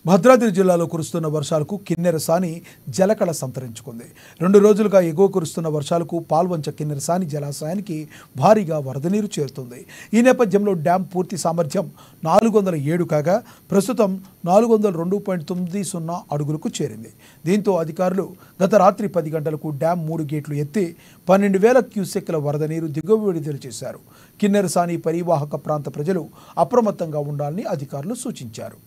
భద్రాద్రి జిల్లాలో కురుస్తున్న వర్షాలకు కిన్నెరసాని జలకళ సంతరించుకుంది. 2 రోజులుగా ఎగువ కురుస్తున్న వర్షాలకు పాల్వంచ కిన్నెరసాని జలాశయానికి భారీగా వరద నీరు చేరుతుంది. ఈ నేపథ్యంలో డ్యాం పూర్తి సామర్థ్యం 407 కాగా ప్రస్తుతం 402.90 అడుగులకు చేరింది. దీంతో అధికారులు గత రాత్రి 10 గంటలకు డ్యాం 3 గేట్లు ఎత్తి 12,000 క్యూసెక్ల వరద నీరు దిగువ విడుదల చేశారు. కిన్నెరసాని పరివాహక ప్రాంత ప్రజలు అప్రమత్తంగా ఉండాలని అధికారులు సూచించారు.